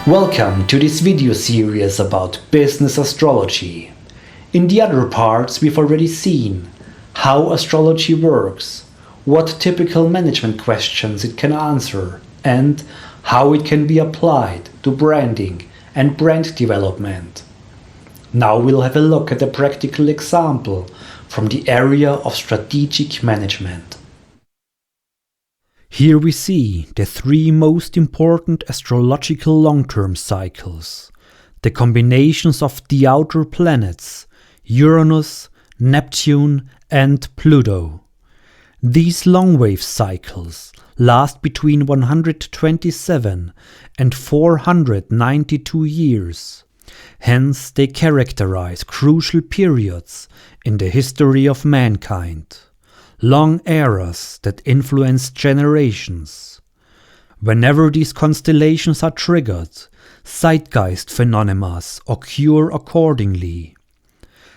Welcome to this video series about business astrology. In the other parts we've already seen how astrology works, what typical management questions it can answer, and how it can be applied to branding and brand development. Now we'll have a look at a practical example from the area of strategic management. Here we see the three most important astrological long-term cycles, the combinations of the outer planets, Uranus, Neptune and Pluto. These long-wave cycles last between 127 and 492 years. Hence they characterize crucial periods in the history of mankind. Long eras that influence generations. Whenever these constellations are triggered, Zeitgeist phenomena occur accordingly.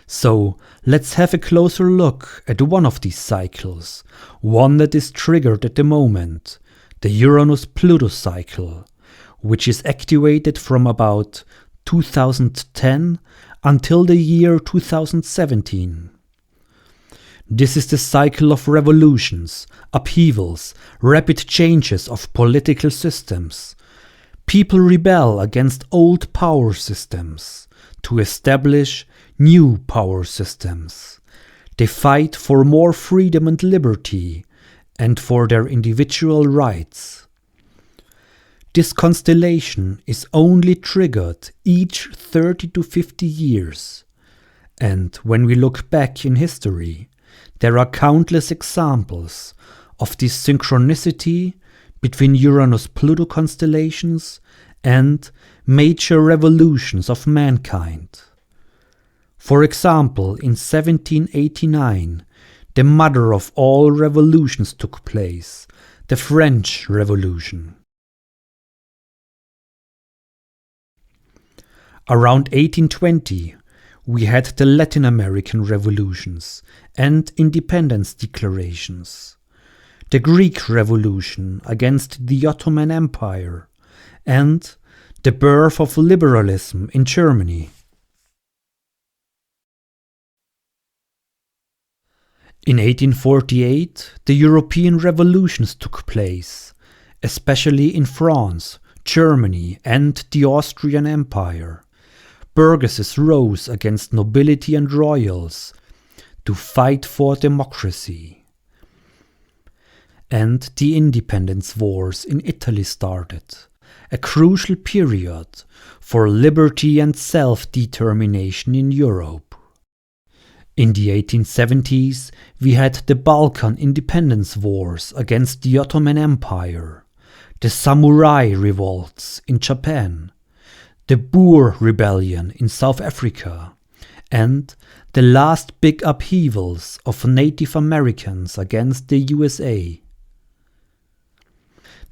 So let's have a closer look at one of these cycles, one that is triggered at the moment, the Uranus-Pluto cycle, which is activated from about 2010 until the year 2017. This is the cycle of revolutions, upheavals, rapid changes of political systems. People rebel against old power systems to establish new power systems. They fight for more freedom and liberty and for their individual rights. This constellation is only triggered each 30 to 50 years. And when we look back in history, there are countless examples of this synchronicity between Uranus-Pluto constellations and major revolutions of mankind. For example, in 1789, the mother of all revolutions took place, the French Revolution. Around 1820, we had the Latin American revolutions and independence declarations, the Greek Revolution against the Ottoman Empire, and the birth of liberalism in Germany. In 1848, the European revolutions took place, especially in France, Germany, and the Austrian Empire. Burgesses rose against nobility and royals to fight for democracy. And the independence wars in Italy started, a crucial period for liberty and self-determination in Europe. In the 1870s, we had the Balkan independence wars against the Ottoman Empire, the samurai revolts in Japan, the Boer Rebellion in South Africa, and the last big upheavals of Native Americans against the USA.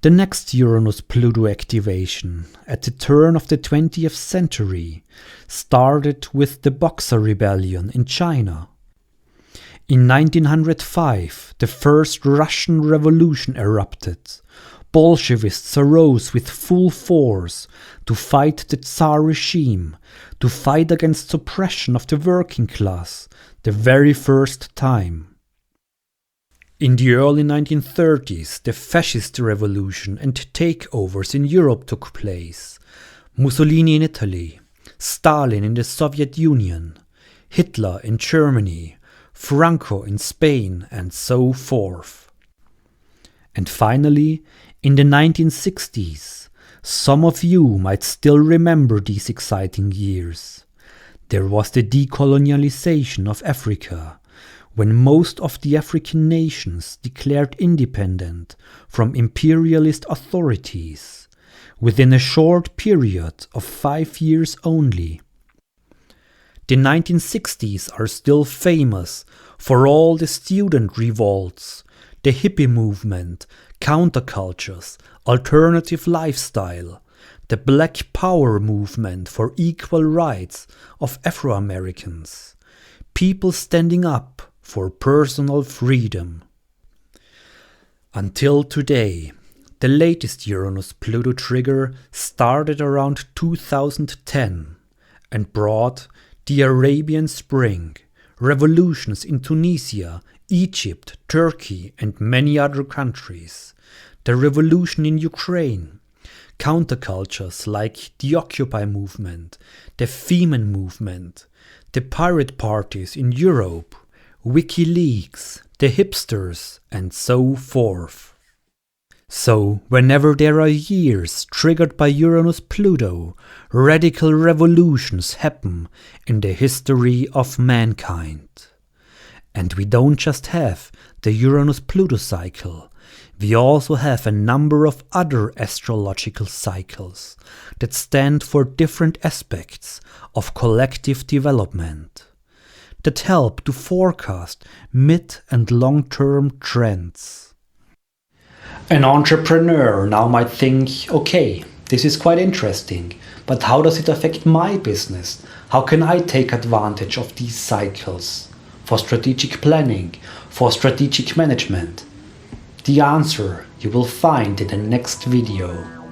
The next Uranus-Pluto activation at the turn of the 20th century started with the Boxer Rebellion in China. In 1905, the first Russian Revolution erupted. Bolshevists arose with full force to fight the Tsar regime, to fight against suppression of the working class, the very first time. In the early 1930s, the Fascist revolution and takeovers in Europe took place. Mussolini in Italy, Stalin in the Soviet Union, Hitler in Germany, Franco in Spain, and so forth. And finally, in the 1960s, some of you might still remember these exciting years. There was the decolonialization of Africa, when most of the African nations declared independent from imperialist authorities, within a short period of 5 years only. The 1960s are still famous for all the student revolts, the hippie movement, countercultures, alternative lifestyle, the Black Power movement for equal rights of Afro-Americans, people standing up for personal freedom. Until today, The latest Uranus-Pluto trigger started around 2010 and brought the Arabian Spring, revolutions in Tunisia, Egypt, Turkey and many other countries, the revolution in Ukraine, countercultures like the Occupy movement, the Femen movement, the pirate parties in Europe, WikiLeaks, the hipsters and so forth. So, whenever there are years triggered by Uranus-Pluto, radical revolutions happen in the history of mankind. And we don't just have the Uranus-Pluto cycle, we also have a number of other astrological cycles that stand for different aspects of collective development, that help to forecast mid- and long-term trends. An entrepreneur now might think, okay, this is quite interesting, but how does it affect my business? How can I take advantage of these cycles for strategic planning, for strategic management? The answer you will find in the next video.